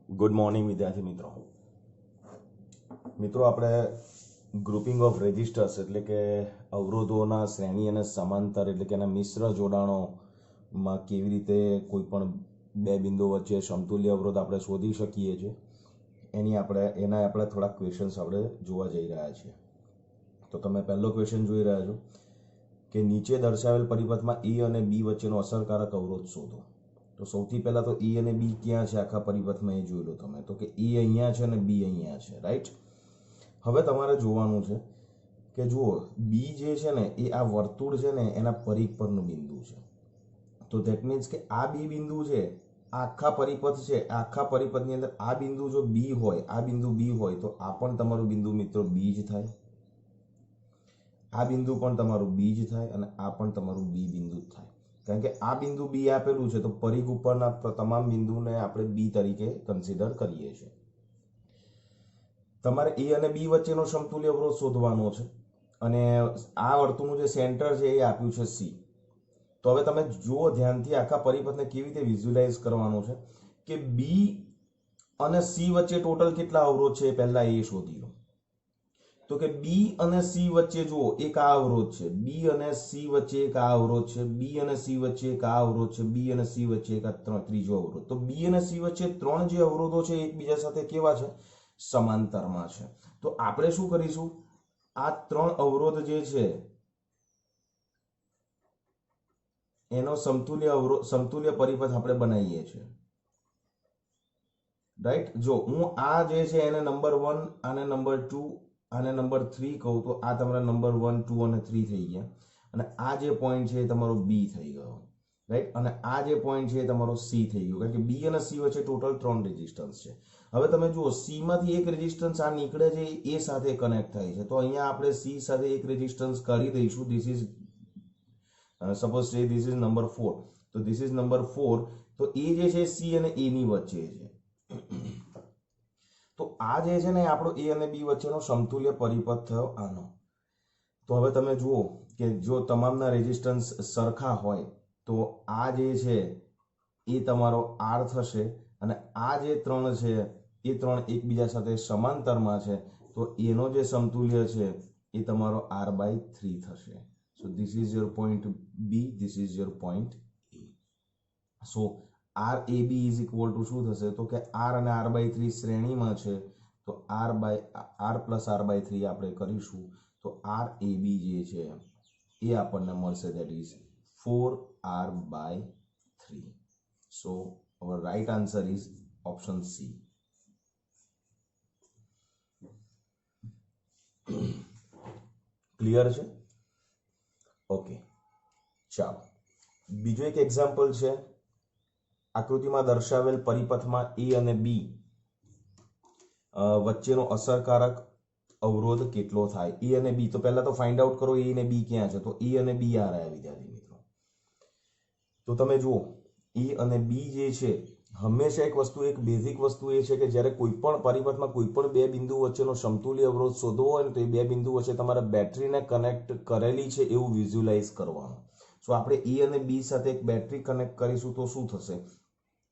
Good morning વિદ્યાર્થી મિત્રો આપણે ગ્રુપિંગ ઓફ રેજિસ્ટર્સ એટલે કે અવરોધોના શ્રેણી અને સમાંતર એટલે કે એના મિશ્ર જોડાણોમાં કેવી રીતે કોઈ પણ બે બિંદુઓ વચ્ચે સમતુલ્ય અવરોધ આપણે શોધી શકીએ છીએ એના આપણે થોડા ક્વેશ્ચન્સ આપણે જોવા જઈ રહ્યા છીએ. તો તમે પહેલો ક્વેશ્ચન જોઈ રહ્યા છો કે નીચે દર્શાવેલ પરિપથમાં એ અને બી વચ્ચેનો અસરકારક અવરોધ શોધો. તો સૌથી પહેલા તો એ અને બી ક્યાં છે આખા પરિપથમાં એ જોઈ લો તમે. તો કે એ અહીંયા છે અને બી અહીંયા છે, રાઈટ. હવે તમારે જોવાનું છે કે જુઓ બી જે છે ને એ આ વર્તુળ છે ને એના પરિઘ પરનું બિંદુ છે. તો ધેટ મીન્સ કે આ બી બિંદુ છે, આખા પરિપથ છે, આખા પરિપથની અંદર આ બિંદુ જો બી હોય, આ બિંદુ બી હોય તો આ પણ તમારું બિંદુ મિત્રો બી જ થાય, આ બિંદુ પણ તમારું બી જ થાય અને આ પણ તમારું બી બિંદુ જ થાય. કારણ કે આ બિંદુ બી આપેલું છે તો પરિઘ ઉપરના તમામ બિંદુને આપણે બી તરીકે કન્સિડર કરીએ છીએ. તમારે એ અને બી વચ્ચેનો સમતુલ્ય અવરોધ શોધવાનો છે અને આ વર્તુળનું જે સેન્ટર છે એ આપ્યું છે સી. તો હવે તમે જુઓ ધ્યાનથી આખા પરિપથને કેવી રીતે વિઝ્યુલાઇઝ કરવાનું છે કે બી અને સી વચ્ચે ટોટલ કેટલા અવરોધ છે પહેલા એ શોધી લો. તો કે બી અને સી વચ્ચે જુઓ એક આ અવરોધ છે, બી અને સી વચ્ચે એક આ અવરોધ છે, બી અને સી વચ્ચે એક આ અવરોધ છે, બી અને સી વચ્ચે એક ત્રીજો અવરોધ. તો બી અને સી વચ્ચે ત્રણ જે અવરોધો છે એકબીજા સાથે કેવા છે? સમાંતરમાં છે. તો આપણે શું કરીશું, આ ત્રણ અવરોધ જે છે એનો સમતુલ્ય પરિપથ આપણે બનાવીએ છીએ, રાઈટ. જો હું આ જે છે એને નંબર 1 આને નંબર 2 આને નંબર 3 કહું તો આ તમારા નંબર 1 2 અને 3 થઈ ગયા અને આ જે પોઈન્ટ છે એ તમારો બી થઈ ગયો, રાઈટ. અને આ જે પોઈન્ટ છે એ તમારો સી થઈ ગયો, કારણ કે બી અને સી વચ્ચે ટોટલ 3 રેઝિસ્ટન્સ છે. હવે તમે જુઓ સી માંથી એક રેઝિસ્ટન્સ આ નીકળે છે એ સાથે કનેક્ટ થાય છે, તો અહીંયા આપણે સી સાથે એક રેઝિસ્ટન્સ કરી દઈશું. ધીસ ઇઝ સપોઝ સે ધીસ ઇઝ નંબર 4. તો ધીસ ઇઝ નંબર 4. તો એ જે છે સી અને એ ની વચ્ચે છે. તો આ જે છે ને આપણો એ અને બી વચ્ચેનો સમતુલ્ય પરિપથ થયો આનો. તો હવે તમે જુઓ કે જો તમામના રેઝિસ્ટન્સ સરખા હોય તો આ જે છે એ તમારો આર થશે અને આ જે ત્રણ છે એ ત્રણ એકબીજા સાથે સમાંતરમાં છે, તો એનો જે સમતુલ્ય છે એ તમારો r/3 થશે. So this is your point B, this is your point A. So RAB is equal to શું થશે? તો કે r અને r/3 શ્રેણીમાં છે તો r+r/3 આપણે કરીશું તો RAB જે છે એ આપણને મળશે, that is 4r/3. So our right answer is option C. Clear છે? ઓકે, ચાલો બીજો એક એક્ઝામ્પલ છે. આકૃતિમાં દર્શાવેલ પરિપથમાં એ અને બી વચ્ચેનો અસરકારક અવરોધ કેટલો થાય? એ અને બી, તો પહેલા તો ફાઇન્ડ આઉટ કરો એ અને બી ક્યાં છે. તો એ અને બી આ રહ્યા વિદ્યાર્થી મિત્રો. તો તમે જુઓ એ અને બી જે છે, હંમેશા એક બેઝિક વસ્તુ એ છે કે જ્યારે કોઈ પણ પરિપથમાં કોઈ પણ બે બિંદુ વચ્ચેનો સમતુલ્ય અવરોધ શોધવો હોય ને તો એ બે બિંદુ વચ્ચે તમારે બેટરીને કનેક્ટ કરેલી છે એવું વિઝ્યુલાઇઝ કરવાનું. સો આપણે એ અને બી સાથે એક બેટરી કનેક્ટ કરીશું તો શું થશે?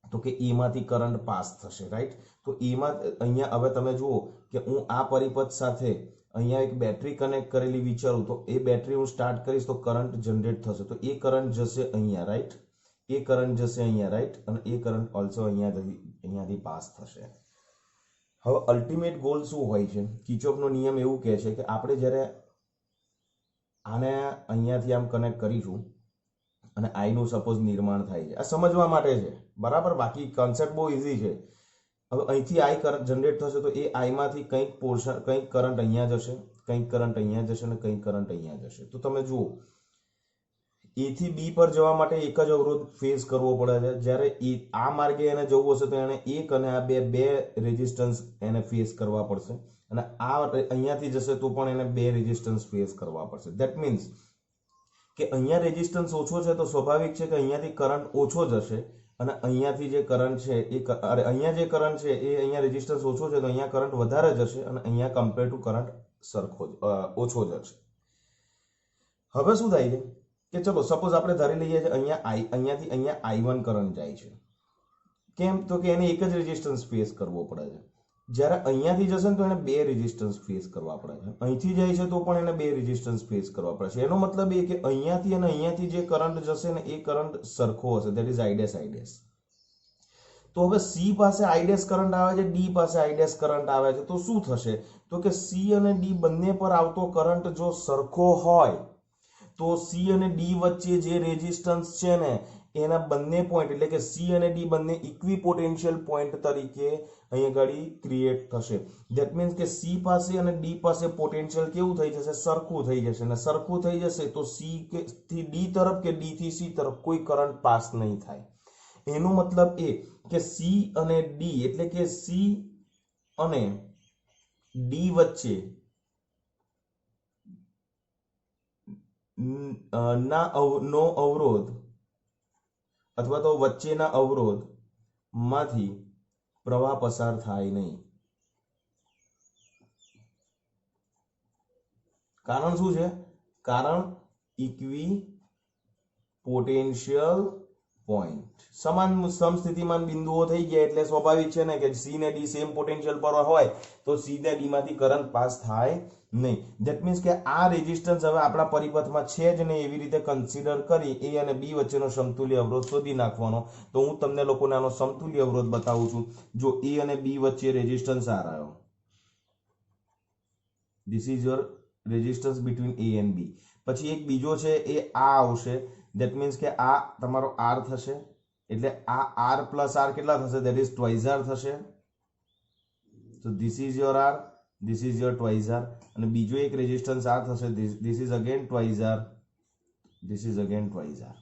તો કે એમાંથી કરંટ પાસ થશે, રાઈટ. તો એમાં અહીંયા હવે તમે જુઓ કે હું આ પરિપથ સાથે અહીંયા એક બેટરી કનેક્ટ કરેલી વિચારું તો એ બેટરી હું સ્ટાર્ટ કરીશ તો કરંટ જનરેટ થશે. તો એ કરંટ જશે અહીંયા, રાઈટ. એ કરંટ જશે અહીંયા, રાઈટ. અને એ કરંટ ઓલસો અહીંયાથી પાસ થશે. હવે અલ્ટિમેટ ગોલ શું હોય છે? કિર્ચોફનો નિયમ એવું કહે છે કે આપણે જ્યારે આને અહીંયાથી આમ કનેક્ટ કરીશું અને આઈ નું સપોઝ નિર્માણ થાય છે, આ સમજવા માટે છે, બરાબર. બાકી કોન્સેપ્ટ બહુ ઈઝી છે. હવે અહીંથી આઈ કરંટ જનરેટ થશે તો એ આઈમાંથી કંઈક કરંટ અહીંયા જશે, કંઈક કરંટ અહીંયા જશે અને કંઈક કરંટ અહીંયા જશે. તો તમે જુઓ એ થી બી પર જવા માટે એક જ અવરોધ ફેસ કરવો પડે છે. જ્યારે આ માર્ગે એને જવું હશે તો એને એક અને આ બે રેઝિસ્ટન્સ એને ફેસ કરવા પડશે અને આ અહીંયાથી જશે તો પણ એને બે રેઝિસ્ટન્સ ફેસ કરવા પડશે. ધેટ મીન્સ કે અહીંયા રેઝિસ્ટન્સ ઓછો છે તો સ્વાભાવિક છે કે અહીંયાથી કરંટ ઓછો જશે અને અહીંયાથી જે કરંટ છે અહીંયા જે કરંટ છે એ અહીંયા રેઝિસ્ટન્સ ઓછો છે તો અહીંયા કરંટ વધારે જશે અને અહીંયા કમ્પેર ટુ કરંટ ઓછો જશે. હવે શું થાય છે કે ચલો સપોઝ આપણે ધારી લઈએ છીએ અહીંયાથી અહીંયા I1 કરંટ જાય છે, કેમ? તો કે એને એક જ રેઝિસ્ટન્સ ફેસ કરવો પડે છે. જ્યારે અહીંયાથી જશે ને તો એને બે રેઝિસ્ટન્સ ફેસ કરવા પડે છે. અહીંથી જાય છે તો પણ એને બે રેઝિસ્ટન્સ ફેસ કરવા પડે છે. એનો મતલબ એ કે અહીંયાથી અને અહીંયાથી જે કરંટ જશે ને એ કરંટ સરખો હશે. That is I dash. તો હવે સી પાસે આઈ કરંટ આવે છે, ડી પાસે આઈ કરંટ આવે છે, તો શું થશે? તો કે સી અને ડી બંને પર આવતો કરંટ જો સરખો હોય તો સી અને ડી વચ્ચે જે રેઝિસ્ટન્સ છે ને એના બંને પોઈન્ટ એટલે કે સી અને ડી બંને ઇક્વિપોટેન્શિયલ પોઈન્ટ તરીકે અહીંયા ગાડી ક્રિએટ થશે. ધેટ મીન્સ કે સી પાસે અને ડી પાસે પોટેન્શિયલ કેવું થઈ જશે? સરખું થઈ જશે. અને સરખું થઈ જશે તો સી થી ડી તરફ કે ડી થી સી તરફ કોઈ કરંટ પાસ નહીં થાય. એનો મતલબ એ કે સી અને ડી એટલે કે સી અને ડી વચ્ચે નો અવરોધ અથવા તો વચ્ચેના અવરોધ માંથી પ્રવાહ પસાર થાય નહીં. કારણ શું છે? કારણ ઇક્વી પોટેન્શિયલ પોઈન્ટ. સમાન સમસ્થિતિમાન બિંદુઓ થઈ ગયા એટલે સ્વાભાવિક છે ને કે સી ને ડી સેમ પોટેન્શિયલ પર હોય તો સી ને ડી માંથી કરંટ પાસ થાય નહીં. ધેટ મીન્સ કે આ રેઝિસ્ટન્સ હવે આપણા પરિપથમાં છે જ નહીં એવી રીતે કન્સિડર કરી એ અને બી વચ્ચેનો સમતુલ્ય અવરોધ શોધી નાખવાનો. તો હું તમને લોકોને આનો સમતુલ્ય અવરોધ બતાવું છું. જો એ અને બી વચ્ચે રેઝિસ્ટન્સ આ રહ્યો, this is your resistance between A and B. પછી એક બીજો છે એ આ આવશે. ધેટ મીન્સ કે આ તમારો આર થશે એટલે આ આર પ્લસ આર કેટલા થશે? ધેટ ઇઝ ટ્વાઇઝ આર થશે. તો this is your R, this is your twice R. અને બીજો એક રેઝિસ્ટન્સ આ થશે. This is again twice R, this is again twice R.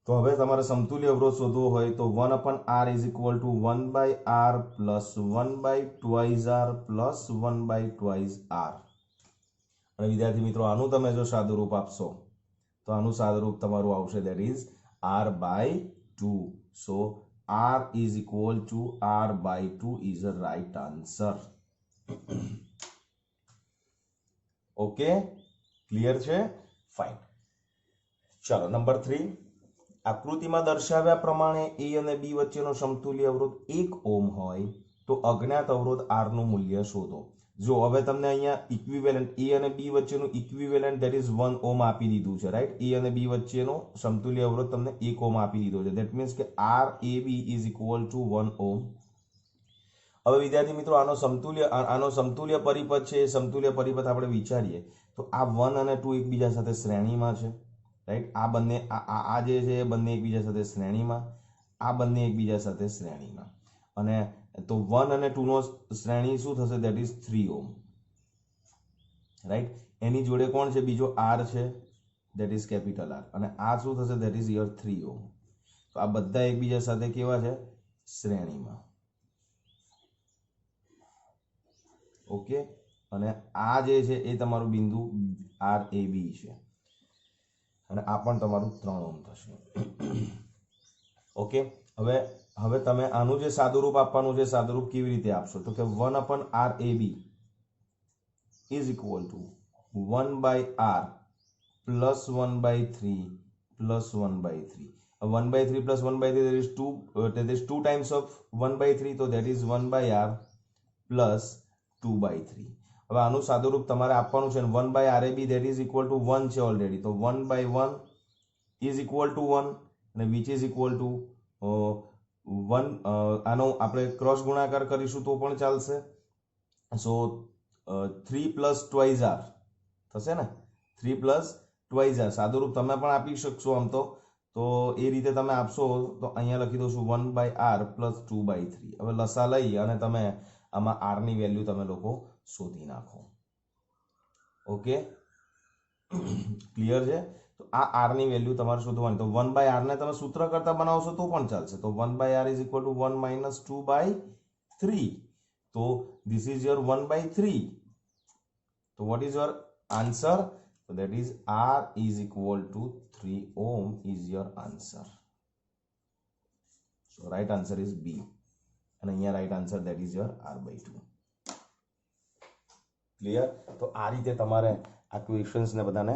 તો હવે તમારે સમતુલ્ય અવરોધ શોધવો હોય તો 1/r is equal to 1/r plus 1/2r plus 1/2r. અને વિદ્યાર્થી મિત્રો આનું તમે જો સાદુરૂપ આપશો તો આનું સાદુરૂપ તમારું આવશે that is r/2. So r is equal two r/2 is a right answer. Okay, clear છે? ફાઇન. ચાલો નંબર 3. આકૃતિમાં દર્શાવ્યા પ્રમાણે એ અને બી વચ્ચેનો સમતુલ્ય અવરોધ 1 ઓહ્મ હોય તો અજ્ઞાત અવરોધ r નું મૂલ્ય શોધો. જો હવે તમને અહીંયા ઇક્વિવેલન્ટ એ અને બી વચ્ચેનું ઇક્વિવેલન્ટ ધેટ ઇઝ 1 ઓહ્મ આપી દીધું છે, રાઈટ? એ અને બી વચ્ચેનો સમતુલ્ય અવરોધ તમને 1 ઓહ્મ આપી દીધો છે. ધેટ મીન્સ કે r AB is equal two 1 ohm. હવે વિદ્યાર્થી મિત્રો આનો સમતુલ્ય પરિપથ છે. સમતુલ્ય પરિપથ આપણે વિચારીએ તો આ 1 અને 2 એકબીજા સાથે શ્રેણીમાં છે, રાઈટ? આ બંને આ જે છે એ બંને એકબીજા સાથે શ્રેણીમાં, આ બંને એકબીજા સાથે શ્રેણીમાં. અને તો 1 અને 2 નો શ્રેણી શું થશે? That is 3 ohm, right? એની જોડે કોણ છે? બીજો r છે, ધેટ ઇઝ કેપિટલ R. અને આ શું થશે? That is your 3 ohm. તો આ બધા એકબીજા સાથે કેવા છે? શ્રેણીમાં. ઓકે, અને આ જે છે એ તમારું બિંદુ RAB છે અને આ પણ તમારું 3 ઓહ્મ થશે. ઓકે, હવે તમે આનું જે સાદુરૂપ આપવાનું છે, સાદુરૂપ કેવી રીતે આપશો? તો કે 1/RAB is equal to 1/R plus 1/3 plus 1/3. 1/3 plus 1/3 that is 2, that is 2 times of 1/3, so that is 1/R plus 2/3. હવે આનું સાદુરૂપ તમારે આપવાનું છે. 1/RAB that is equal to 1 છે ઓલરેડી, તો 1/1 is equal to 1 અને which is equal to 1. આનો આપણે ક્રોસ ગુણાકાર કરીશું તો પણ ચાલશે. સો 3 plus twice R થશે ને? 3 plus twice R સાદુરૂપ તમે પણ આપી શકશો આમ તો એ રીતે તમે આપશો તો અહીંયા લખી દઉં છું 1/R plus 2/3. હવે લસા લઈ અને તમે આમાં R ની વેલ્યુ તમે લોકો શોધી નાખો. ઓકે, ક્લિયર છે? તો આ R ની વેલ્યુ તમારે શોધવાની. તો 1/R ને તમે સૂત્ર કરતા બનાવશો તો પણ ચાલશે. તો 1/R is equal to 1 minus 2/3. તો this is your 1/3. So what is your answer? So that is R is equal to 3 ohm is your answer. So right answer is B. And here right answer that is your R/2. Clear? તો આ રીતે તમારે આ questions ને બધાને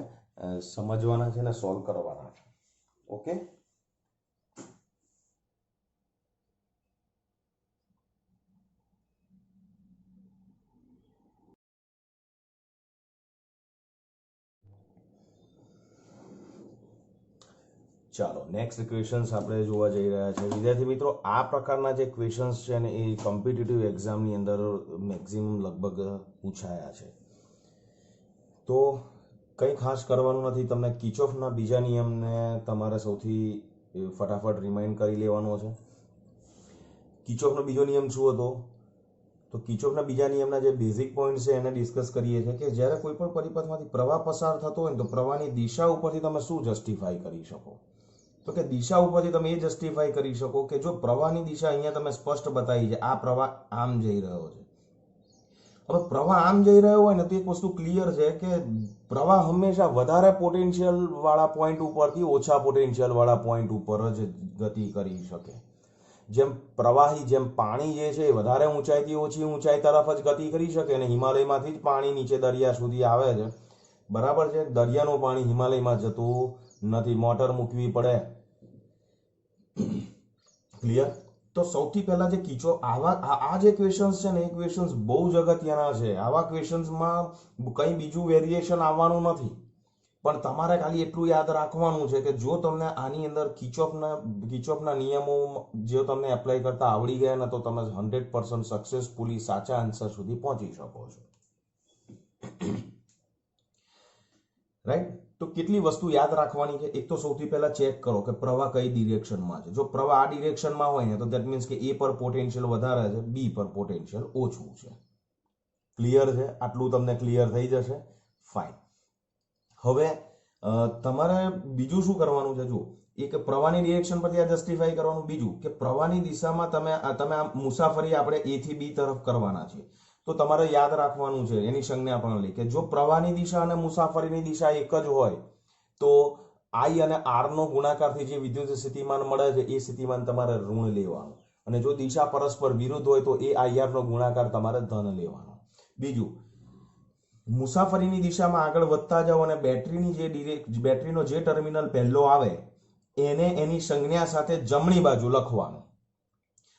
સમજવાના છે ને સોલ્વ કરવાના છે. ઓકે, ચાલો નેક્સ્ટ ક્વેશ્ચન્સ આપણે જોવા જઈ રહ્યા છે વિદ્યાર્થી મિત્રો. આ પ્રકારના જે ક્વેશ્ચન્સ છે ને એ કોમ્પિટિટિવ એક્ઝામની અંદર મેક્સિમમ લગભગ પૂછાયા છે. તો કંઈ ખાસ કરવાનું નથી. તમને કિર્ચોફના બીજા નિયમને તમારે સૌથી ફટાફટ રિમાઇન્ડ કરી લેવાનો છે. કિર્ચોફનો બીજો નિયમ શું હતો? તો કિર્ચોફના બીજા નિયમના જે બેઝિક પોઈન્ટ છે એને ડિસ્કસ કરીએ છીએ કે જ્યારે કોઈ પણ પરિપથમાંથી પ્રવાહ પસાર થતો હોય ને તો પ્રવાહની દિશા ઉપરથી તમે શું જસ્ટિફાઈ કરી શકો? તો કે દિશા ઉપરથી તમે એ જસ્ટિફાઈ કરી શકો કે જો પ્રવાહની દિશા અહીંયા તમે સ્પષ્ટ બતાવી છે, આ પ્રવાહ આમ જઈ રહ્યો છે. હવે પ્રવાહ આમ જઈ રહ્યો હોય ને તો એક વસ્તુ ક્લિયર છે કે પ્રવાહ હંમેશા વધારે પોટેન્શિયલ વાળા પોઈન્ટ ઉપરથી ઓછા પોટેન્શિયલ વાળા પોઈન્ટ ઉપર જ ગતિ કરી શકે. જેમ પ્રવાહી જેમ પાણી જે છે એ વધારે ઊંચાઈથી ઓછી ઊંચાઈ તરફ જ ગતિ કરી શકે અને હિમાલયમાંથી જ પાણી નીચે દરિયા સુધી આવે છે. બરાબર છે. દરિયાનું પાણી હિમાલયમાં જતું નથી, મોટર મૂકવી પડે. ક્લિયર? તો સૌથી પહેલા જે કિર્ચોફ આ જે ક્વેશ્ચન્સ છે ને એ ક્વેશ્ચન્સ બહુ જ અગત્યના છે. આવા ક્વેશ્ચન્સમાં કંઈ બીજું વેરિએશન આવવાનું નથી, પણ તમારે ખાલી એટલું યાદ રાખવાનું છે કે જો તમને આની અંદર કિર્ચોફના નિયમો જો તમને એપ્લાય કરતા આવડી ગયા ને તો તમે 100% સક્સેસફુલી સાચા આન્સર સુધી પહોંચી શકો છો. રાઈટ? તો કેટલી વસ્તુ યાદ રાખવાની છે? એક તો સૌથી પહેલા ચેક કરો કે પ્રવાહ કઈ ડિરેક્શનમાં છે. જો પ્રવાહ આ ડિરેક્શનમાં હોય ને તો ધેટ મીન્સ કે એ પર પોટેન્શિયલ વધારે છે, બી પર પોટેન્શિયલ ઓછું છે. ક્લિયર છે? આટલું તમને ક્લિયર થઈ જશે. ફાઇન. હવે તમારે બીજું શું કરવાનું છે? જો એક પ્રવાહની ડિરેક્શન પરથી આ જસ્ટિફાઈ કરવાનું. બીજું કે પ્રવાહની દિશામાં તમે આ મુસાફરી આપણે એ થી બી તરફ કરવાના છે. તો તમારે યાદ રાખવાનું છે એની સંજ્ઞા પ્રણાલી કે જો પ્રવાહની દિશા અને મુસાફરીની દિશા એક જ હોય તો I અને R નો ગુણાકારથી જે વિદ્યુત સ્થિતિમાન મળે છે એ સ્થિતિમાન તમારે ઋણ લેવાનું, અને જો દિશા પરસ્પર વિરુદ્ધ હોય તો એ IR નો ગુણાકાર તમારે ધન લેવાનો. બીજું, મુસાફરીની દિશામાં આગળ વધતા જાઓ અને બેટરીનો જે ટર્મિનલ પહેલો આવે એને એની સંજ્ઞા સાથે જમણી બાજુ લખવાનું.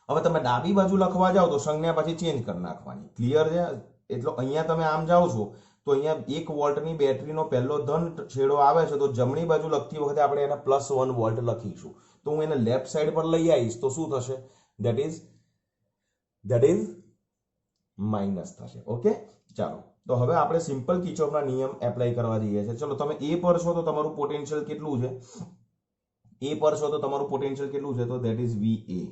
હવે તમે ડાબી બાજુ લખવા જાઓ તો સંજ્ઞા પછી ચેન્જ કરી નાખવાની. ક્લિયર છે? એટલે અહીંયા તમે આમ જાઓ છો તો અહીંયા 1 વોલ્ટની બેટરીનો પહેલો ધન છેડો આવે છે તો જમણી બાજુ લખતી વખતે આપણે એને +1 વોલ્ટ લખીશું. તો હું એને લેફ્ટ સાઈડ પર લઈ આવીશ તો શું થશે? ધેટ ઇઝ માઇનસ થશે. ઓકે, ચાલો. તો હવે આપણે સિમ્પલ કિર્ચોફના નિયમ એપ્લાય કરવા જઈએ છીએ. ચલો, તમે એ પર છો તો તમારું પોટેન્શિયલ કેટલું છે? એ પર છો તો તમારું પોટેન્શિયલ કેટલું છે? તો ધેટ ઇઝ VA.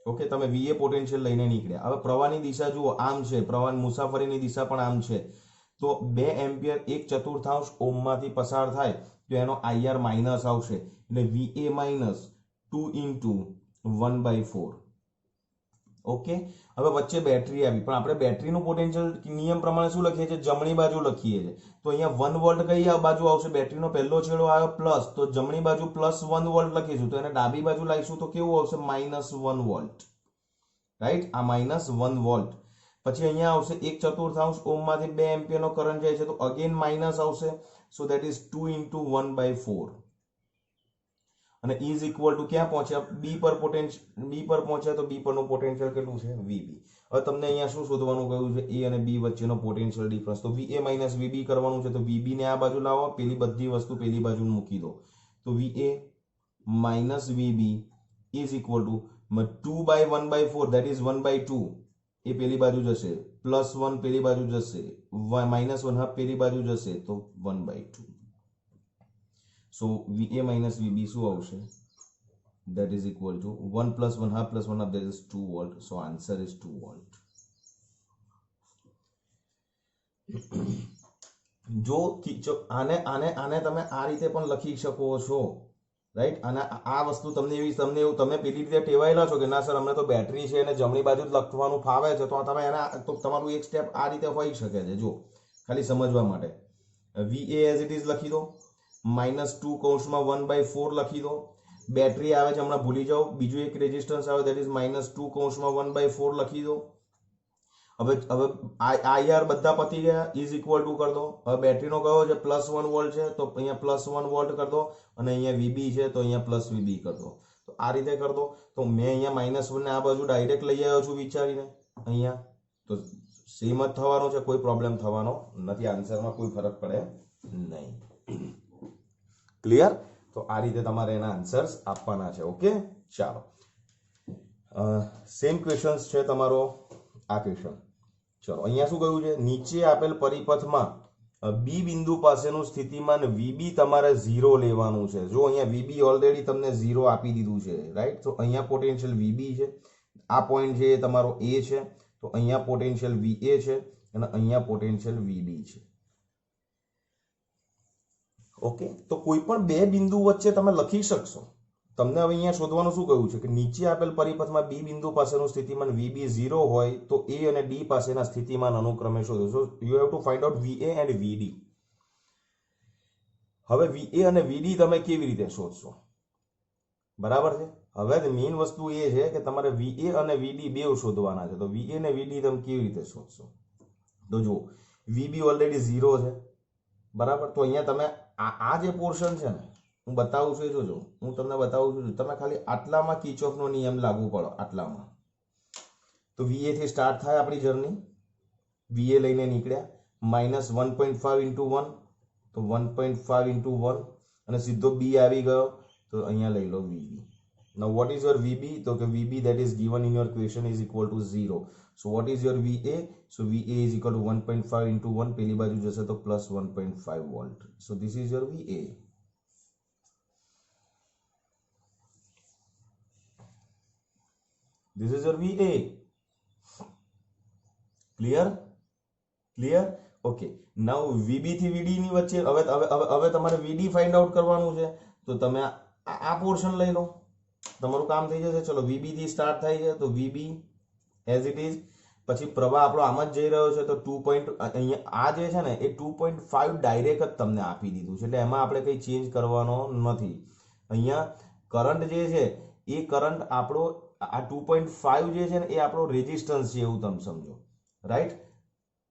ઓકે, તમે VA પોટેન્શિયલ લઈને નીકળ્યા. હવે પ્રવાહની દિશા જુઓ, આમ છે. પ્રવાહ મુસાફરીની દિશા પણ આમ છે. તો 2 એમ્પિયર 1/4 ઓહમમાંથી પસાર થાય તો એનો IR માઇનસ આવશે, એટલે VA માઇનસ 2 × 1/4. ઓકે, હવે વચ્ચે બેટરી આવી, પણ આપણે બેટરીનું પોટેન્શિયલ નિયમ પ્રમાણે શું લખીએ છીએ? જમણી બાજુ લખીએ છીએ. તો અહીંયા 1 વોલ્ટ કઈ બાજુ આવશે? બેટરીનો પહેલો છેડો આવ્યો પ્લસ, તો જમણી બાજુ +1 વોલ્ટ લખીશું. તો એને ડાબી બાજુ લાવીશું તો કેવું આવશે? -1 વોલ્ટ. રાઈટ? આ -1 વોલ્ટ. પછી અહીંયા આવશે 1/4 ઓહમમાંથી 2 એમ્પિયરનો કરંટ જાય છે તો અગેન માઇનસ આવશે. So that is 2 × 1/4. અને ઇઝ ઇક્વલ ટુ ક્યાં પહોંચ્યા? બી પર પહોંચ્યા. તો બી પરનું પોટેન્શિયલ કેટલું છે? VB. હવે તમને અહીંયા શું શોધવાનું કહ્યું છે? એ અને બી વચ્ચેનો પોટેન્શિયલ ડિફરન્સ. તો VA - VB કરવાનું છે. તો VB ને આ બાજુ લાવો, પેલી બધી વસ્તુ પેલી બાજુ મૂકી દો. તો VA - VB is equal two 2/1/4, that is 1/2. એ પેલી બાજુ જશે, +1 પેલી બાજુ જશે, -1/2 પેલી બાજુ જશે, તો 1/2. So VA - VB શું આવશે? That is equal to 1 + 1/2 + 1/2, that is 2 volt. So answer is 2 volt. જો આને તમે આ રીતે પણ લખી શકો છો. રાઈટ? અને આ વસ્તુ તમે પેલી રીતે ટેવાયેલા છો કે ના સર અમને તો બેટરી છે અને જમણી બાજુ જ લખવાનું ફાવે છે, તો તમે તો તમારું એક સ્ટેપ આ રીતે હોઈ શકે છે. જો ખાલી સમજવા માટે VA એઝ ઇટ ઇઝ લખી દો, -2 કૌંસમાં 1/4 લખી દો. બેટરી આવે છે, હમણાં ભૂલી જાઓ. બીજું એક રેઝિસ્ટન્સ આવે, ધેટ ઇઝ -2 કૌંસમાં 1/4 લખી દો. હવે IR બધા પતી ગયા, ઇઝ ઇક્વલ ટુ કરી દો. હવે બેટરીનો કયો છે? +1 વોલ્ટ છે, તો અહીંયા +1 વોલ્ટ કરી દો, અને અહીંયા VB છે તો અહીંયા +VB કરી દો. તો આ રીતે કરી દો. તો મેં અહીંયા -1 ને આ બાજુ ડાયરેક્ટ લઈ આવ્યો છું વિચારીને અહીંયા. તો સેમ જ થવાનો છે, કોઈ પ્રોબ્લેમ થવાનો નથી. આન્સરમાં કોઈ ફરક પડે નહીં. ક્લિયર? તો તો આ રીતે તમારે એના આન્સર્સ આપવાના છે. ઓકે, ચાલો સેમ ક્વેશ્ચન્સ છે તમારો આ ક્વેશ્ચન. ચલો અહીંયા શું કહ્યું છે, નીચે આપેલ પરિપથમાં બી બિંદુ પાસેનું સ્થિતિમાન વીબી તમારે 0 લેવાનું છે. જો અહીંયા વીબી ઓલરેડી તમને 0 આપી દીધું છે, રાઈટ. તો અહીંયા પોટેન્શિયલ વીબી છે, આ પોઈન્ટ છે એ તમારો એ છે, તો અહીંયા પોટેન્શિયલ વીએ છે અને અહીંયા પોટેન્શિયલ વીબી છે. ઓકે, તો કોઈ પણ બે બિંદુ વચ્ચે તમે લખી શકશો. તમને હવે અહીંયા શોધવાનું શું કહ્યું છે કે નીચે આપેલ પરિપથમાં બી બિંદુ પાસેનું સ્થિતિમાન વીબી 0 હોય તો એ અને ડી પાસેના સ્થિતિમાન અનુક્રમે શોધો. So you have to find out V A and V D. હવે વીએ અને વીડી તમે કેવી રીતે શોધશો? બરાબર છે. હવે મેઇન વસ્તુ એ છે કે તમારે વીએ અને વીડી બે શોધવાના છે. તો વીએ અને વીડી તમે કેવી રીતે શોધશો? તો જુઓ, વીબી ઓલરેડી 0 છે, બરાબર. તો અહીંયા તમે આ જે પોર્શન છે ને હું બતાવું છું એ જોજો, હું તમને બતાવું છું. તમે ખાલી આટલામાં કિર્ચોફનો નિયમ લાગુ પડો, આટલામાં. તો વીએ થી સ્ટાર્ટ થાય આપણી જર્ની. વીએ લઈને નીકળ્યા, માઇનસ 1.5 ઇન્ટુ 1, તો 1.5 ઇન્ટુ 1 અને સીધો બી આવી ગયો. તો અહીંયા લઈ લો VB. Now what is your VB? તો કે VB that is given in your question is equal to 0. So what is your VA? So VA is equal to 1.5 into 1. પેલી બાજુ જશે તો plus 1.5 volt. So this is your VA. This is your VA. Clear? Clear? Okay. Now VB થી VD ની વચ્ચે હવે તમારે VD find out કરવાનું છે. તો તમે આ પોર્શન લઈ લો, તમારું કામ થઈ જશે. ચલો, વીબી થી સ્ટાર્ટ થાય છે તો વીબી એઝ ઇટ ઇઝ. પછી પ્રવાહ આપણો આમ જ જઈ રહ્યો છે તો 2. અહીંયા આ જે છે ને એ 2.5 ડાયરેક્ટ જ તમને આપી દીધું છે, એટલે એમાં આપણે કંઈ ચેન્જ કરવાનો નથી. અહીંયા કરંટ જે છે એ કરંટ આપણો આ 2.5 જે છે ને એ આપણો રેઝિસ્ટન્સ છે એવું તમે સમજો, રાઈટ.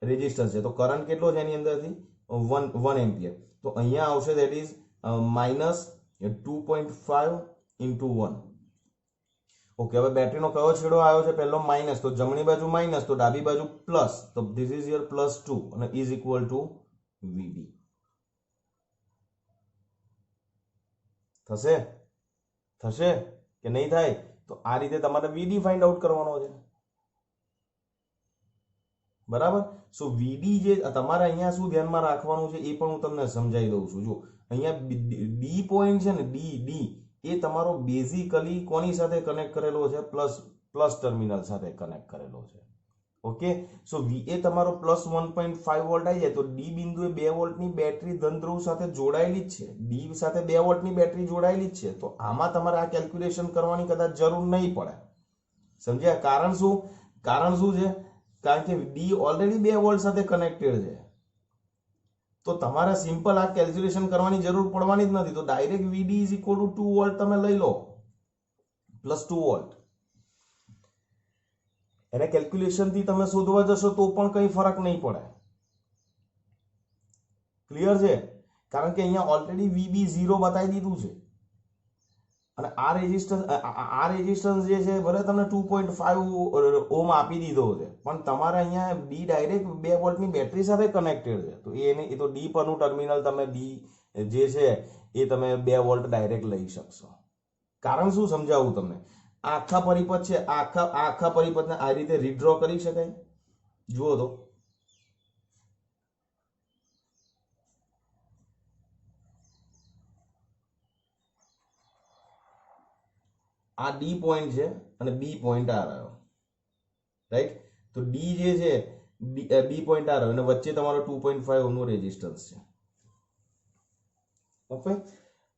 રેઝિસ્ટન્સ છે તો કરંટ કેટલો છે એની અંદરથી 1 એમ્પિયર. તો અહીંયા આવશે that is minus 2.5 into 1. Okay, હવે બેટરીનો કયો છેડો આવ્યો છે? પહેલો માઇનસ, તો જમણી બાજુ માઇનસ, તો ડાબી બાજુ પ્લસ. તો ધીસ ઇઝ યોર +2 અને ઇઝ ઇક્વલ ટુ વીબી. થશે? થશે કે નહીં થાય? તો આ રીતે તમારે વીડી ફાઇન્ડ આઉટ કરવાનો છે, બરાબર. સો વીડી જે તમારે અહીંયા શું ધ્યાનમાં રાખવાનું છે એ પણ હું તમને સમજાવી દઉં છું. જો અહીંયા ડી પોઈન્ટ છે ને, ડી એ તમારો બેઝિકલી કોની સાથે કનેક્ટ કરેલો છે? પ્લસ ટર્મિનલ સાથે કનેક્ટ કરેલો છે. ઓકે, સો વીએ તમારો +1.5 વોલ્ટ આવી જાય તો ડી બિંદુએ 2 વોલ્ટની બેટરી ધન ધ્રુવ સાથે જોડાયેલી જ છે. ડી સાથે 2 વોલ્ટની બેટરી જોડાયેલી જ છે. તો આમાં તમારે આ કેલ્ક્યુલેશન કરવાની કદાચ જરૂર નહીં પડે. સમજ્યા? કારણ શું છે? કારણ કે ડી ઓલરેડી 2 વોલ્ટ સાથે કનેક્ટેડ છે. તો તમારે સિમ્પલ આ કેલ્ક્યુલેશન કરવાની જરૂર પડવાની જ નથી. તો direct VD is equal two 2 volt તમે લઈ લો, +2 વોલ્ટ. એને કેલ્ક્યુલેશન થી તમે શોધવા જશો તો પણ કઈ ફરક નહીં પડે. ક્લિયર છે? કારણ કે અહીંયા ઓલરેડી વીબી 0 બતાવી દીધું છે અને આ રેઝિસ્ટન્સ જે છે ભલે તમને 2.5 ઓમ આપી દીધો છે, પણ તમારે અહીંયા ડી ડાયરેક્ટ 2 વોલ્ટની બેટરી સાથે કનેક્ટેડ છે. તો એ તો ડી પરનું ટર્મિનલ તમે ડી જે છે એ તમે 2 વોલ્ટ ડાયરેક્ટ લઈ શકશો. કારણ શું સમજાવું તમને? આખા પરિપથ છે, આખા પરિપથને આ રીતે રીડ્રો કરી શકાય. જુઓ તો આ ડી પોઈન્ટ છે અને બી પોઈન્ટ આ રહ્યો, રાઈટ. તો ડી જે છે બી પોઈન્ટ આ રહ્યો અને વચ્ચે તમારો 2.5 ઓહ્મનો રેઝિસ્ટન્સ છે. ઓકે,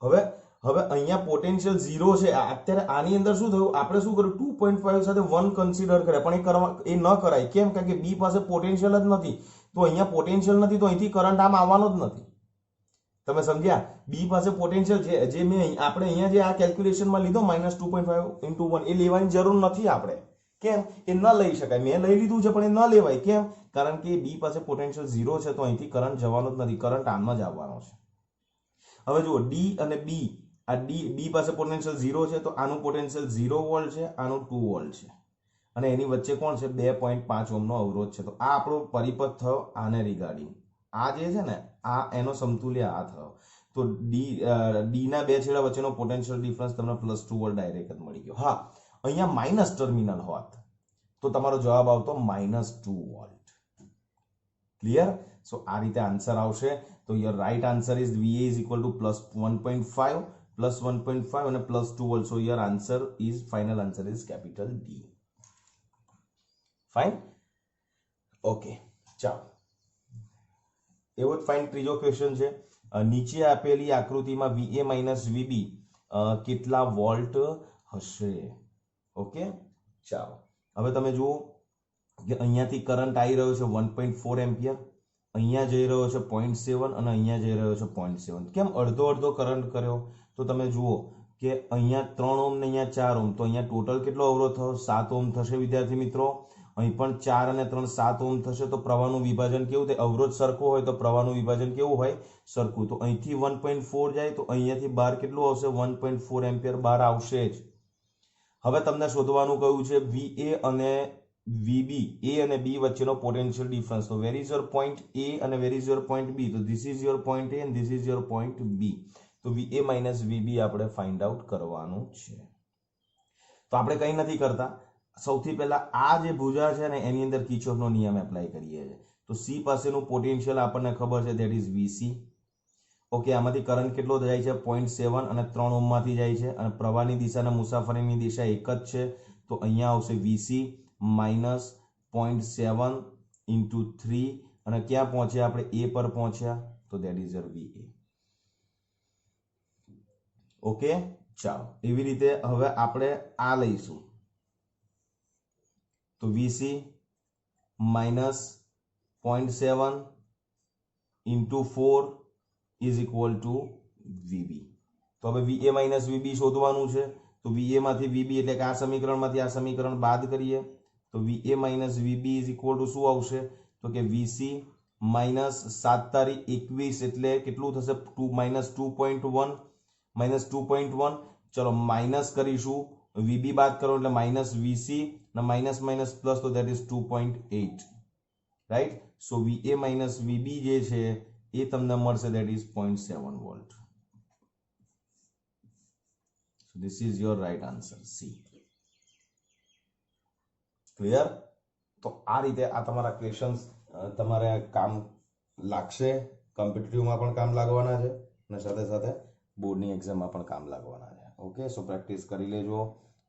હવે અહીંયા પોટેન્શિયલ 0 છે. અત્યારે આની અંદર શું થયું? આપણે શું કર્યું? 2.5 સાથે 1 કન્સિડર કર્યા, પણ એ ન કરાય. કેમ? કારણ કે બી પાસે પોટેન્શિયલ જ નથી. તો અહીંયા પોટેન્શિયલ નથી તો અહીંથી કરંટ આમ આવવાનો જ નથી. તમે સમજ્યા? બી પાસે પોટેન્શિયલ છે, જે આપણે અહીંયા જે આ કેલ્ક્યુલેશનમાં લીધો -2.5 into 1 એ લેવાની જરૂર નથી આપણે. કેમ? એ ન લઈ શકાય. મેં લઈ લીધું છે પણ એ ન લેવાય. કેમ? કારણ કે બી પાસે પોટેન્શિયલ 0 છે તો અહીંથી કરંટ જવાનો જ નથી, કરંટ આમ જ આવવાનો છે. હવે જુઓ, ડી અને બી, આ બી પાસે પોટેન્શિયલ 0 છે તો આનું પોટેન્શિયલ 0 વોલ્ટ છે, આનું 2 વોલ્ટ છે અને એની વચ્ચે કોણ છે? 2.5 ઓહ્મનો અવરોધ છે. તો આ આપણો પરિપથ થયો આને રિગાર્ડિંગ. આ જે છે ને આ એનો સમતુલ્ય આ થયો. તો તો ડી ના બે છેડા વચ્ચેનો પોટેન્શિયલ ડિફરન્સ તમને +2 વોલ્ટ ડાયરેક્ટ જ મળી ગયો. હા, અહીંયા માઇનસ ટર્મિનલ હોત તો તમારો જવાબ આવતો -2 વોલ્ટ. ક્લિયર? સો આ રીતે આન્સર આવશે. તો your right answer is VA is equal to +1.5 +1.5 અને +2 volt. So your answer is final answer is capital D. Fine. Okay, ચાલો. એવો જ ફાઇન ત્રીજો ક્વેશ્ચન છે. નીચે આપેલી આકૃતિમાં VA - VB કેટલા વોલ્ટ હશે? ઓકે, ચાલો. હવે તમે જુઓ કે અહીંયાથી કરંટ આવી રહ્યો છે 1.4 એમ્પિયર, અહીંયા જઈ રહ્યો છે 0.7 અને અહીંયા જઈ રહ્યો છે 0.7. કેમ અડધો અડધો કરંટ કર્યો? તો તમે જુઓ કે અહીંયા 3 ઓમ ને અહીંયા 4 ઓમ, તો અહીંયા ટોટલ કેટલો અવરોધ થયો? 7 ઓમ થશે વિદ્યાર્થી મિત્રો. અહીં પણ 4 અને 3 7 ઓમ થશે. તો પ્રવાહનું વિભાજન કેવું થાય? અવરોધ સરખો હોય તો પ્રવાહનું વિભાજન કેવું હોય? સરખું. તો અહીંથી 1.4 જાય તો અહીંયાથી બહાર કેટલું આવશે? 1.4 એમ્પિયર બહાર આવશે જ. હવે તમને શોધવાનું કહ્યું છે VA અને VB, A અને B વચ્ચેનો પોટેન્શિયલ ડિફરન્સ. તો where is your point A અને where is your point B? તો this is your point A and this is your point B. તો VA - VB આપણે ફાઇન્ડ આઉટ કરવાનું છે. તો આપણે કંઈ નથી કરતા. સૌથી પહેલા આ જે ભુજા છે ને એની અંદર કિર્ચોફનો નિયમ એપ્લાય કરીએ છીએ. તો C પાસેનું પોટેન્શિયલ આપણને ખબર છે, ધેટ ઇઝ VC. ઓકે, આમાંથી કરંટ કેટલો જાય છે? 0.7 અને 3 ઓમમાંથી જાય છે અને પ્રવાહની દિશા અને મુસાફરીની દિશા એક જ છે. તો અહીંયા આવશે VC માઇનસ 0.7 ઇન્ટુ 3 અને ક્યાં પહોંચ્યા આપણે? A પર પહોંચ્યા. તો that is your VA. Okay, ચાલો. એવી રીતે હવે આપણે આ લઈશું. તો VC minus 0.7 into 4 is equal two VB. તો હવે VA - VB શોધવાનું છે. તો VA માંથી VB એટલે કે આ સમીકરણમાંથી આ સમીકરણ બાદ કરીએ. તો VA - VB is equal to શું આવશે? તો કે VC માઇનસ 7 તારી 21 એટલે કેટલું થશે? -2.1 -2.1. ચલો માઇનસ કરીશું, VB બાદ કરો એટલે -VC અને માઇનસ માઇનસ પ્લસ, તો that is 2.8. Right? So VA - VB જે છે એ તમને મળશે, that is 0.7 volt. So this is your right answer, C. Clear? તો આ રીતે આ તમારા ક્વેશ્ચન્સ તમારે કામ લાગશે. કોમ્પિટિટિવમાં પણ કામ લાગવાના છે અને સાથે સાથે બોર્ડની એક્ઝામમાં પણ કામ લાગવાના છે. ઓકે, સો પ્રેક્ટિસ કરી લેજો.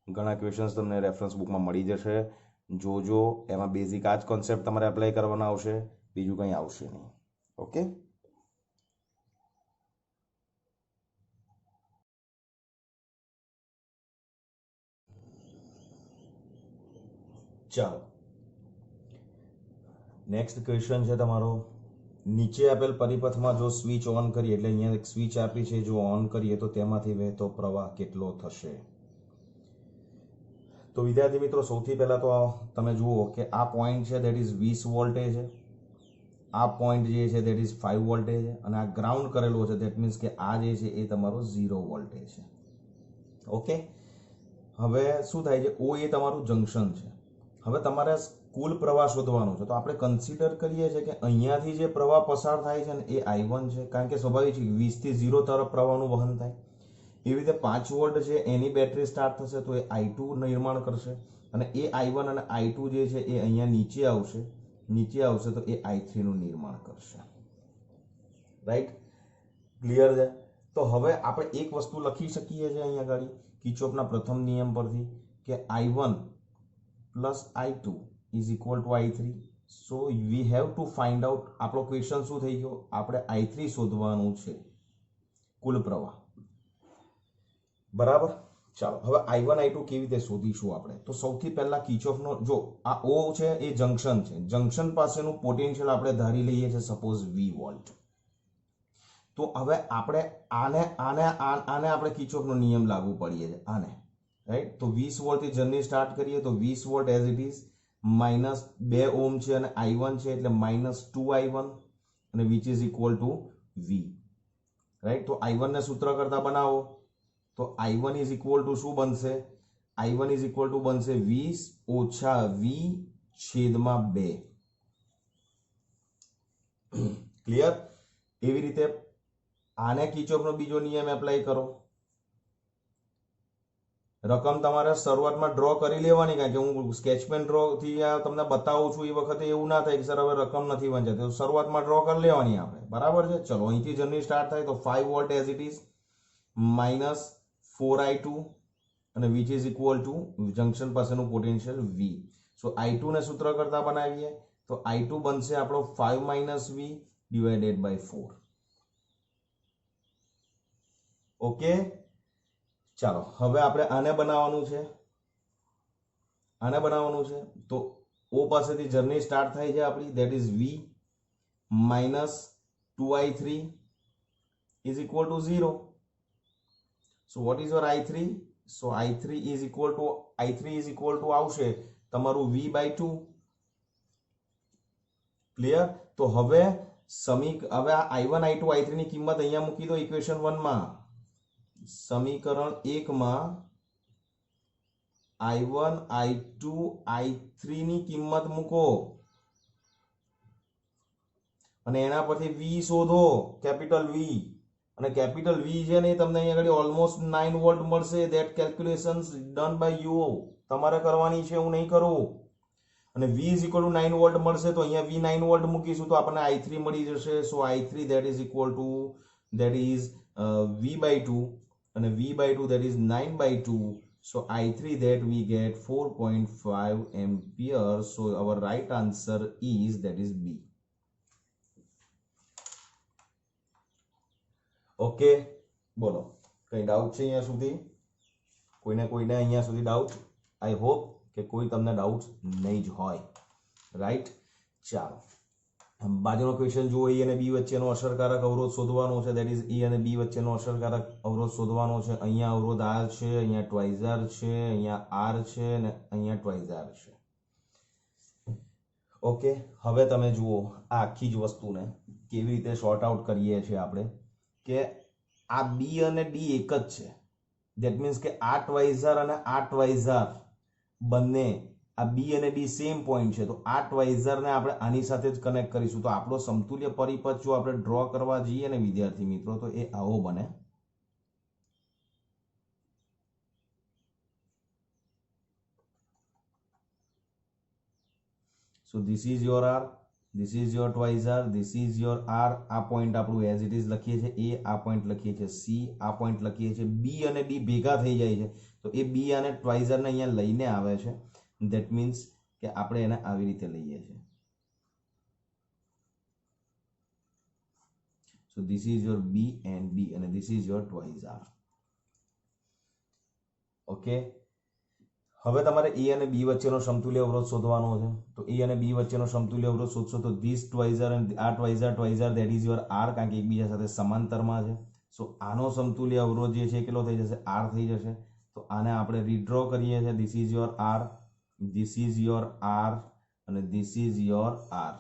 ઘણા ક્વેશ્ચન્સ તમને રેફરન્સ બુકમાં મળી જશે. જોજો, એમાં બેઝિક આ જ કોન્સેપ્ટ તમારે એપ્લાય કરવાના આવશે, બીજું કંઈ આવશે નહીં. ઓકે, ચાલો. નેક્સ્ટ ક્વેશ્ચન છે તમારો. નીચે આપેલ પરિપથમાં જો સ્વિચ ઓન કરીએ, એટલે અહીંયા એક સ્વિચ આપી છે, જો ઓન કરીએ તો તેમાંથી વહેતો પ્રવાહ કેટલો થશે? તો વિદ્યાર્થી મિત્રો, સૌથી પહેલા તો તમે જુઓ કે આ પોઈન્ટ છે ધેટ ઇઝ 20 વોલ્ટેજ છે. આ પોઈન્ટ જે છે ધેટ ઇઝ 5 વોલ્ટેજ છે અને આ ગ્રાઉન્ડ કરેલો છે, ધેટ મીન્સ કે આ જે છે એ તમારો 0 વોલ્ટેજ છે. ઓકે, હવે શું થાય છે? O એ તમારું જંકશન છે. હવે તમારે કુલ પ્રવાહ શોધવાનો છે. તો આપણે કન્સિડર કરીએ છીએ કે અહીંયાથી જે પ્રવાહ પસાર થાય છે ને એ I1 છે, કારણ કે સ્વાભાવિક છે 20 થી 0 તરફ પ્રવાહનું વહન થાય. એવી રીતે 5 વોલ્ટ છે એની બેટરી સ્ટાર્ટ થશે તો એ I2 નિર્માણ કરશે અને એ I1 અને I2 જે છે એ અહીંયા નીચે આવશે તો એ I3 નું નિર્માણ કરશે. રાઈટ? ક્લિયર છે? તો હવે આપણે એક વસ્તુ લખી શકીએ છીએ અહીંયા આગળ કિર્ચોફના પ્રથમ નિયમ પરથી કે I1 plus I2 is equal two I3. So we have to find out. આપણો ક્વેશ્ચન શું થઈ ગયો? આપણે I3 શોધવાનું છે, કુલ પ્રવાહ. બરાબર? ચાલો, હવે I1 I2 કેવી રીતે શોધીશું આપણે? તો સૌથી પહેલા કિર્ચોફનો, જો આ O છે એ જંકશન છે, જંકશન પાસેનું પોટેન્શિયલ આપણે ધારી લઈએ છીએ સપોઝ V વોલ્ટ. તો હવે આપણે આને આપણે કિર્ચોફનો નિયમ લાગુ પડીએ છે, આને. રાઈટ? તો 20 વોલ્ટ થી જર્ની સ્ટાર્ટ કરીએ તો 20 વોલ્ટ એઝ ઇટ ઇઝ -2 ઓમ છે અને I1 છે એટલે -2I1 અને which is equal to V. Right? તો I1 ને સૂત્ર કરતા બનાવો તો I1 ઇઝ ઇક્વલ ટુ શું બનશે? I1 ઇઝ ઇક્વલ ટુ બનશે 20 ઓછા V છેદમાં 2. ક્લિયર? એવી રીતે આને કિર્ચોફનો બીજો નિયમ એપ્લાય કરો. રકમ તમારે શરૂઆતમાં ડ્રો કરી લેવાની, કારણ કે હું સ્કેચપેન ડ્રો થી તમને બતાવું છું એ વખતે એવું ના થાય કે સર હવે રકમ નથી વંચાતી, તો શરૂઆતમાં ડ્રો કરી લેવાની આપણે, બરાબર છે. ચલો અહીંથી જર્ની સ્ટાર્ટ થાય તો 5 volt as it is minus 4i2 અને which is equal to junction પાસેનું પોટેન્શિયલ V. સો i2 ને સૂત્ર કરતા બનાવીએ તો i2 બનશે આપણો 5 minus V divided by 4. Okay, ચાલો હવે આપણે આને બનાવવાનું છે. તો O પાસેથી જર્ની સ્ટાર્ટ થાય છે આપણી, that is V minus 2i3 is equal two 0. So what is your i3? So i3 is equal two આવશે તમારું V બાય 2. ક્લિયર? તો હવે હવે આ i1 i2 i3 ની કિંમત અહીંયા મૂકી દો ઇક્વેશન 1 માં. સમીકરણ 1 માં i1 i2 i3 ની કિંમત મૂકો અને એના પરથી V શોધો, કેપિટલ V. અને કેપિટલ V છે ને તમને અહીંયા આગળ ઓલમોસ્ટ 9 વોલ્ટ મળશે. That calculations done by you, તમારે કરવાની છે, હું નહીં કરું. અને V is equal to 9 volt મળશે તો અહીંયા V 9 વોલ્ટ મૂકીશું તો આપણને i3 મળી જશે. So i3 that is equal to V by 2 અને V by 2 that is 9 by 2. So I3 that we get 4.5 ampere. So our right answer is that is B. Okay, બોલો કઈ doubt છે અહીંયા સુધી? કોઈને અહીંયા સુધી ડાઉટ? આઈ હોપ કે કોઈ તમને ડાઉટ નહીં જ હોય, રાઈટ? ચાલો બાજુનો ક્વેશ્ચન જુઓ. E અને B વચ્ચેનો અસરકારક અવરોધ શોધવાનો છે. ધેટ ઇઝ E અને B વચ્ચેનો અસરકારક અવરોધ શોધવાનો છે. અહીંયા અવરોધ R છે, અહીંયા ટ્વાઇઝ R છે, અહીંયા R છે અને અહીંયા ટ્વાઇઝ R છે. ઓકે, હવે તમે જુઓ આ આખી જ વસ્તુને કેવી રીતે સોર્ટ આઉટ કરીએ છીએ આપણે, કે આ B અને D એક જ છે. ધેટ મીન્સ કે આ ટ્વાઇઝ R અને આ ટ્વાઇઝ R બંને, આ B અને D સેમ પોઈન્ટ છે, તો આ ટ્વાઇઝર ને આપણે આની સાથે જ કનેક્ટ કરીશું. તો આપણો સમતુલ્ય પરિપથ જો આપણે ડ્રો કરવા જઈએ ને વિદ્યાર્થી મિત્રો, તો એ આવો બને. So this is your R, this is your twice R, this is your R. આ પોઈન્ટ આપણું એઝ ઇટ ઇઝ લખીએ છીએ A, આ પોઈન્ટ લખીએ છીએ C, આ પોઈન્ટ લખીએ છીએ B અને D ભેગા થઈ જાય છે તો એ B અને ટ્વાઇઝર ને અહીંયા લઈને આવે છે. ધેટ મીન્સ કે આપણે એને આવી રીતે લઈએ છીએ. સો this is your B and D અને this is your twice R. Okay, હવે તમારે E અને B વચ્ચેનો સમતુલ્ય અવરોધ શોધવાનો છે. તો E અને B વચ્ચેનો સમતુલ્ય અવરોધ શોધશો તો ધીસ ટ્વાઇઝર અને આ ટ્વાઇઝર ધેટ ઇઝ યોર R, કારણ કે એકબીજા સાથે સમાંતરમાં છે. સો આનો સમતુલ્ય અવરોધ જે છે કેટલો થઈ જશે? R થઈ જશે. તો આને આપણે રીડ્રો કરીએ છીએ. This is your R, this is your R and this is your R.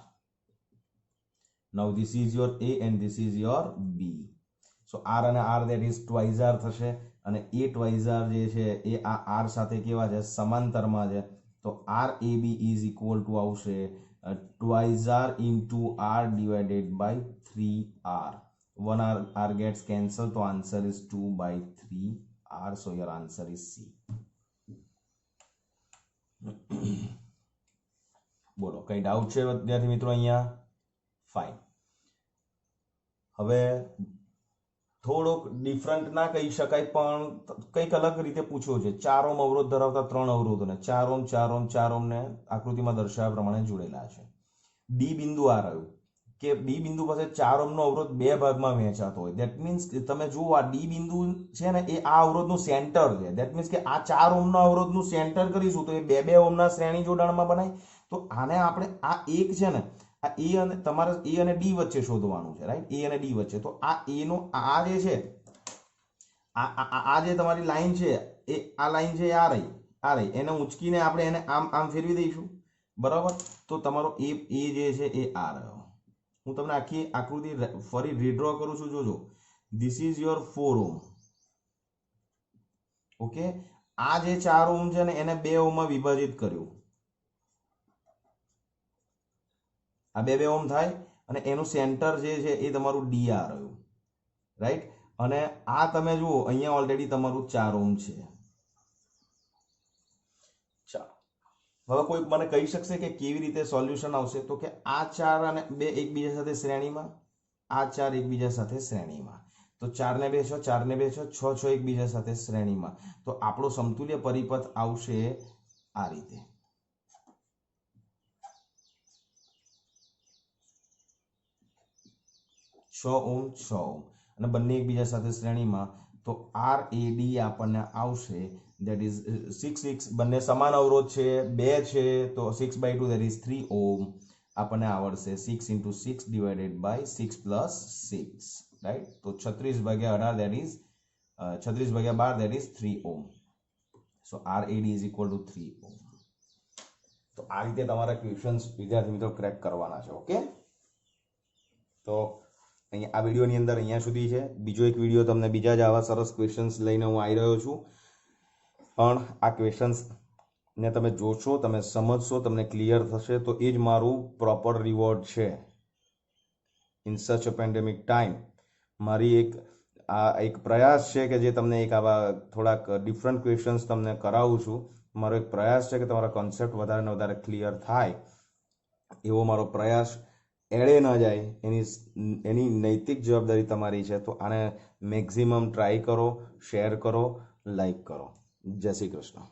Now this is your A and this is your B. So R and R that is twice R થશે અને A twice R જે છે એ આ R સાથે કેવા છે? સમાંતરમાં છે. તો RAB is equal to આવશે twice R into R divided by 3R. 1 R gets cancelled, so answer is 2 by 3R. So your answer is C. બોલો કઈ ડાઉટ છે વિદ્યાર્થી મિત્રો અહીંયા? ફાઇન. હવે થોડોક ડિફરન્ટ ના કહી શકાય પણ કંઈક અલગ રીતે પૂછ્યો છે. 4 ઓહ્મ અવરોધ ધરાવતા 3 અવરોધોને 4 ઓહ્મ 4 ઓહ્મ 4 ઓહ્મ ને આકૃતિમાં દર્શાવ્યા પ્રમાણે જોડેલા છે. ડી બિંદુ આ રહ્યું કે ડી બિંદુ પાસે 4 ઓહ્મનો અવરોધ બે ભાગમાં વહેંચાતો હોય. ધેટ મીન્સ તમે જુઓ આ ડી બિંદુ છે ને એ આ અવરોધનું સેન્ટર છે. ધેટ મીન્સ કે આ 4 ઓહ્મના અવરોધનું સેન્ટર કરીશું તો એ 2 ઓહ્મના શ્રેણી જોડાણમાં બનાય. તો આને આપણે આ એક છે ને આ એ અને તમારે એ અને ડી વચ્ચે શોધવાનું છે, રાઈટ? એ અને ડી વચ્ચે. તો આ એ નો આ જે છે આ જે તમારી લાઈન છે એ આ લાઈન છે આ રહી એને ઉંચકીને આપણે એને આમ ફેરવી દઈશું, બરાબર? તો તમારો એ જે છે એ આ રહ્યો. હું તમને આખી આકૃતિ ફરી રીડ્રો કરું છું, જોજો. This is your 4 ohm. Okay, આ જે 4 ઓહ્મ છે ને એને 2 ઓહ્મમાં વિભાજિત કર્યું. આ 2 ઓહ્મ થાય અને એનું સેન્ટર જે છે એ તમારું ડી આ રહ્યું, રાઈટ. અને આ તમે જુઓ અહીંયા ઓલરેડી તમારું 4 ઓહ્મ છે. ચાલો, હવે કોઈ મને કહી શકશે કે કેવી રીતે સોલ્યુશન આવશે? તો કે આ 4 અને 2 એકબીજા સાથે શ્રેણીમાં, આ 4 એકબીજા સાથે શ્રેણીમાં, તો 4 ને 2 6, 4 ને 2 6, 6 6 એકબીજા સાથે શ્રેણીમાં. તો આપણો સમતુલ્ય પરિપથ આવશે આ રીતે. છ ઓહ્મ 6 ઓહ્મ અને બંને એકબીજા સાથે શ્રેણીમાં, તો RAD આપણને આવશે that is 6 6, બંને સમાન અવરોધ છે, 2 છે, તો 6/2 that is 3 ઓહ્મ આપણને આવડશે. 6 × 6 divided by 6 + 6, રાઈટ. તો 36/18 that is 36/12 that is 3 ohm. So RAD is equal to 3 ohm. તો આ રીતે તમારા ક્વેશ્ચન્સ વિદ્યાર્થી મિત્રો ક્રેક કરવાના છે. ઓકે, તો અહીંયા આ વિડીયોની અંદર અહીંયા સુધી છે. બીજો એક વિડીયો તમને બીજા જ આવા સરસ ક્વેશ્ચન્સ લઈને હું આવી રહ્યો છું. પણ આ ક્વેશ્ચન્સ ને તમે જોશો, તમે સમજશો, તમને ક્લિયર થશે તો એ જ મારું પ્રોપર રિવોર્ડ છે. In such a pandemic time મારી એક પ્રયાસ છે કે જે તમને એક આવા થોડાક ડિફરન્ટ ક્વેશ્ચન્સ તમને કરાવું છું. મારો એક પ્રયાસ છે કે તમારા કોન્સેપ્ટ વધારે ને વધારે ક્લિયર થાય, એવો મારો પ્રયાસ એળે ન જાય એની નૈતિક જવાબદારી તમારી છે. તો આને મેક્સિમમ ટ્રાય કરો, શેર કરો, લાઈક કરો. જય શ્રી કૃષ્ણ.